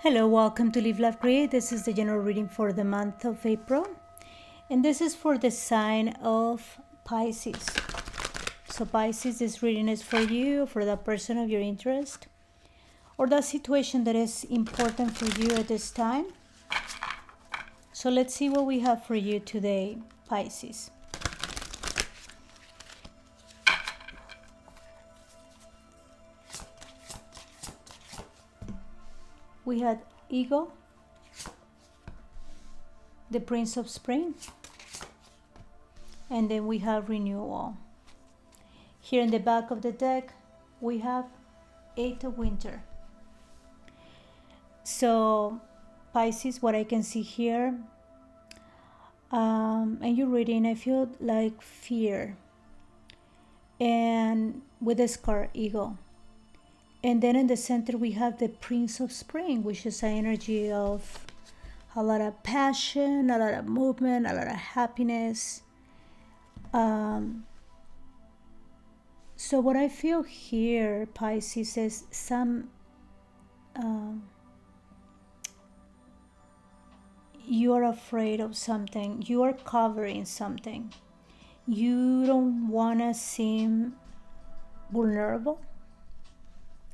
Hello, welcome to Live Love Create. This is the general reading for the month of April. And this is for the sign of Pisces. So Pisces, this reading is for you, for the person of your interest, or the situation that is important for you at this time. So let's see what we have for you today, Pisces. We had Ego, the Prince of Spring, and then we have Renewal. Here in the back of the deck, we have Eight of Winter. So, Pisces, what I can see here, and you're reading, I feel like fear, and with this card, Ego. And then in the center, we have the Prince of Spring, which is an energy of a lot of passion, a lot of movement, a lot of happiness. So what I feel here, Pisces, is some you are afraid of something. You are covering something. You don't want to seem vulnerable.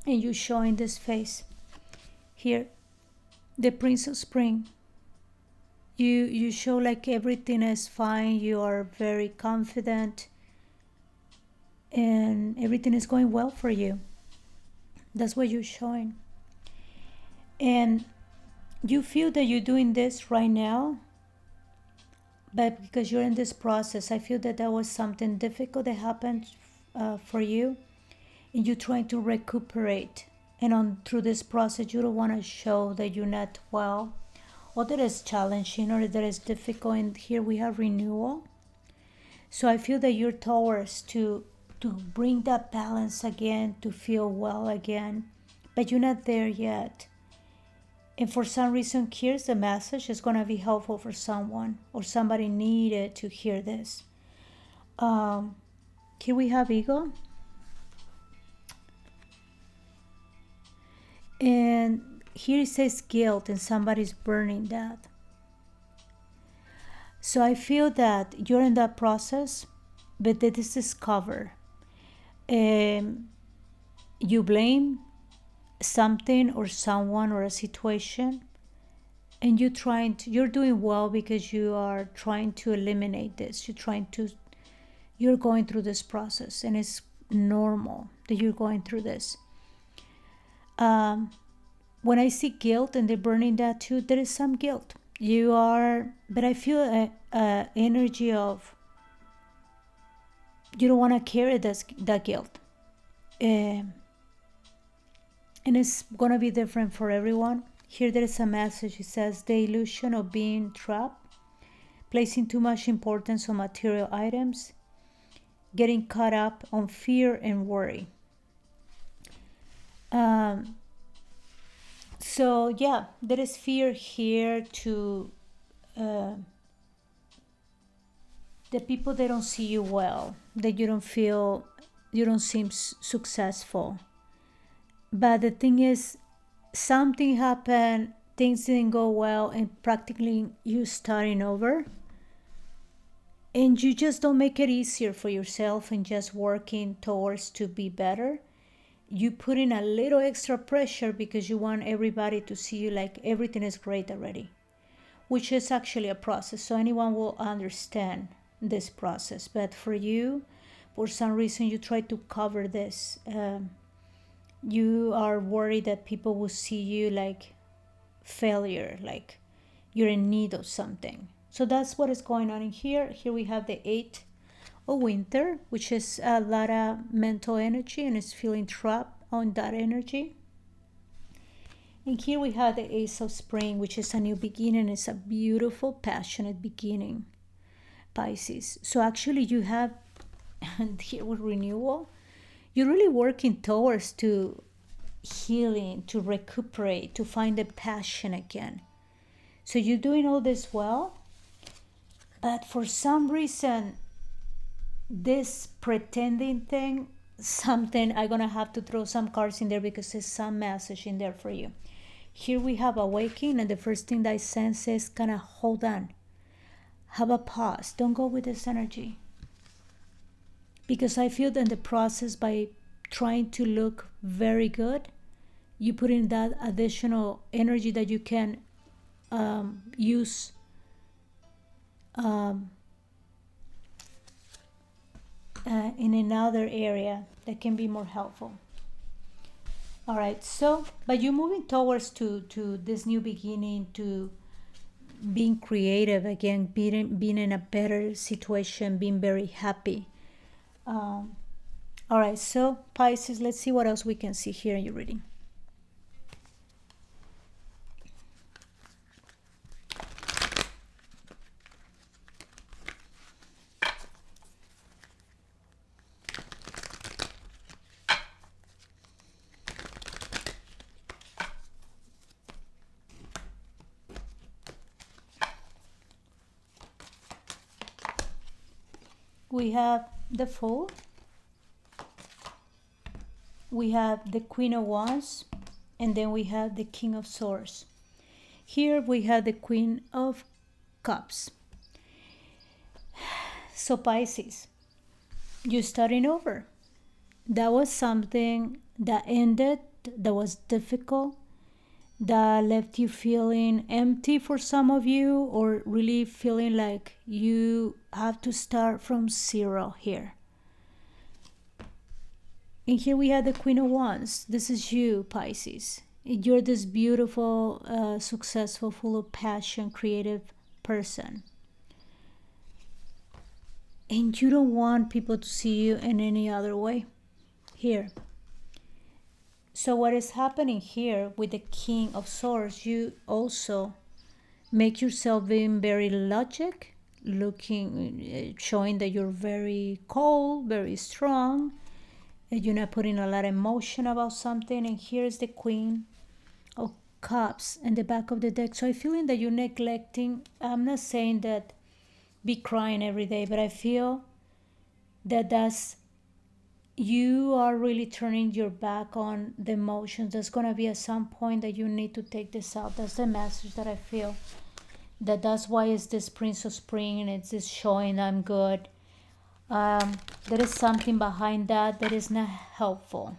And you showing this face. Here, the Prince of Spring. You show like everything is fine. You are very confident. And everything is going well for you. That's what you're showing. And you feel that you're doing this right now. But because you're in this process, I feel that was something difficult that happened for you. And you're trying to recuperate. And through this process, you don't want to show that you're not well. Or that it's challenging or that it's difficult. And here we have Renewal. So I feel that you're towards to bring that balance again, to feel well again. But you're not there yet. And for some reason, here's the message. It's going to be helpful for someone. Or somebody needed to hear this. Here we have Ego. And here it says guilt, and somebody's burning that. So I feel that you're in that process, but that this is cover. You blame something or someone or a situation, and you're doing well because you are trying to eliminate this. You're going through this process, and it's normal that you're going through this. When I see guilt and they're burning that too, there is some guilt. But I feel a energy of you don't want to carry that guilt. And it's going to be different for everyone. Here there is a message. It says the illusion of being trapped, placing too much importance on material items, getting caught up on fear and worry. So yeah, there is fear here to the people, they don't see you well, that you don't seem successful. But the thing is, something happened, things didn't go well, and practically you starting over. And you just don't make it easier for yourself and just working towards to be better. You put in a little extra pressure because you want everybody to see you like everything is great already, which is actually a process. So anyone will understand this process. But for you, for some reason, you try to cover this. You are worried that people will see you like failure, like you're in need of something. So that's what is going on in here. Here we have the Eight of Winter, which is a lot of mental energy, and it's feeling trapped on that energy. And here we have the Ace of Spring, which is a new beginning. It's a beautiful, passionate beginning, Pisces. So actually you have, and here with Renewal, you're really working towards to healing, to recuperate, to find the passion again. So you're doing all this well, but for some reason, this pretending thing, something, I'm gonna have to throw some cards in there because there's some message in there for you. Here we have awakening, and the first thing that I sense is kind of hold on. Have a pause. Don't go with this energy. Because I feel that in the process, by trying to look very good, you put in that additional energy that you can use in another area that can be more helpful. All right, so but you're moving towards to this new beginning, to being creative again, being in a better situation, being very happy. All right, so Pisces, let's see what else we can see here in your reading. We have the Fool. We have the Queen of Wands, and then we have the King of Swords. Here we have the Queen of Cups. So Pisces, you're starting over. That was something that ended, that was difficult, that left you feeling empty for some of you, or really feeling like you have to start from zero here. And here we have the Queen of Wands. This is you, Pisces. You're this beautiful, successful, full of passion, creative person. And you don't want people to see you in any other way here. So what is happening here with the King of Swords, you also make yourself being very logic, showing that you're very cold, very strong, and you're not putting a lot of emotion about something. And here's the Queen of Cups in the back of the deck. So I feel that you're neglecting. I'm not saying that be crying every day, but I feel that you are really turning your back on the emotions. There's going to be at some point that you need to take this out. That's the message that I feel. That's why it's this Prince of Spring, and it's this showing I'm good. There is something behind that is not helpful.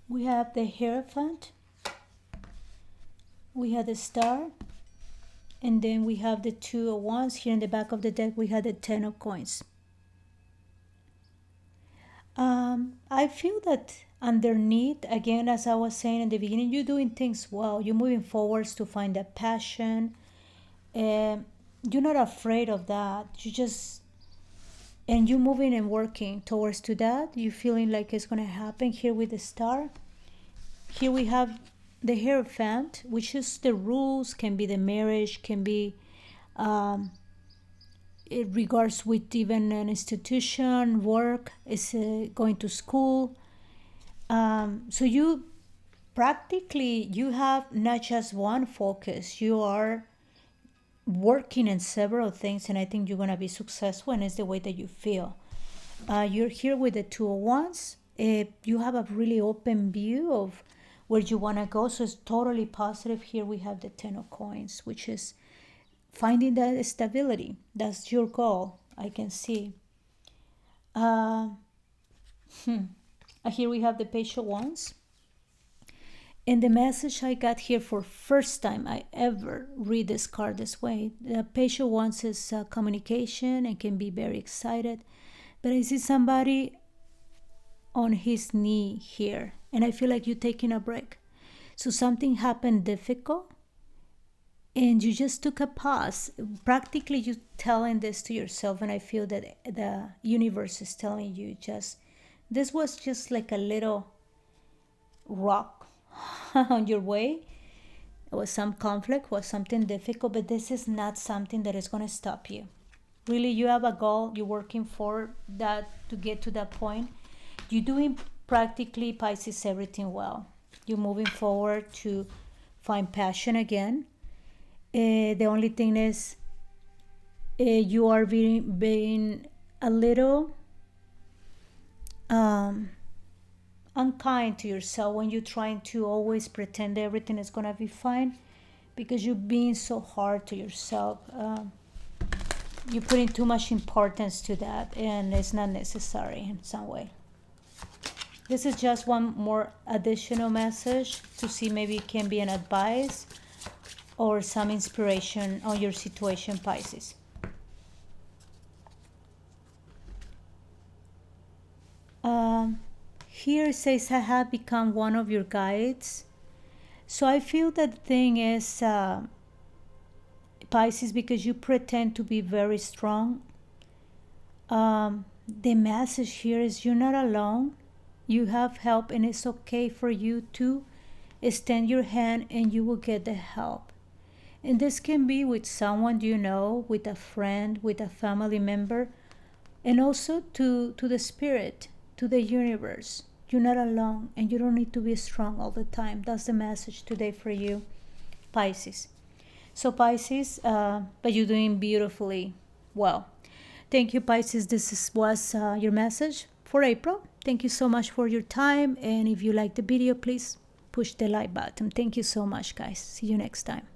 We have the Hierophant. We have the Star. And then we have the Two of Wands. Here in the back of the deck, we have the Ten of Coins. I feel that underneath, again, as I was saying in the beginning, you're doing things well. You're moving forwards to find that passion. You're not afraid of that. And you're moving and working towards to that. You're feeling like it's going to happen here with the Star. Here we have the Hierophant, which is the rules, can be the marriage, can be it regards with even an institution, work, is going to school. So you have not just one focus. You are working in several things, and I think you're going to be successful, and it's the way that you feel. You're here with the Two of Wands. You have a really open view of where you want to go, so it's totally positive. Here we have the Ten of Coins, which is finding that stability. That's your goal, I can see. Here we have the Page of Wands. And the message I got here for first time I ever read this card this way. The Page of Wands is communication and can be very excited. But I see somebody on his knee here. And I feel like you're taking a break. So something happened difficult. And you just took a pause. Practically you're telling this to yourself. And I feel that the universe is telling you this was just like a little rock on your way. It was some conflict, was something difficult, but this is not something that is going to stop you. Really, you have a goal, you're working for that to get to that point. You're doing practically, Pisces, everything well. You're moving forward to find passion again. The only thing is you are being a little unkind to yourself when you're trying to always pretend everything is going to be fine, because you're being so hard to yourself. You're putting too much importance to that, and it's not necessary in some way. This is just one more additional message to see maybe it can be an advice or some inspiration on your situation, Pisces. Here it says, I have become one of your guides. So I feel that the thing is, Pisces, because you pretend to be very strong, the message here is you're not alone. You have help, and it's okay for you to extend your hand and you will get the help. And this can be with someone you know, with a friend, with a family member, and also to the spirit, to the universe. You're not alone, and you don't need to be strong all the time. That's the message today for you, Pisces. So Pisces, but you're doing beautifully well. Thank you, Pisces. This was your message for April. Thank you so much for your time. And if you like the video, please push the like button. Thank you so much, guys. See you next time.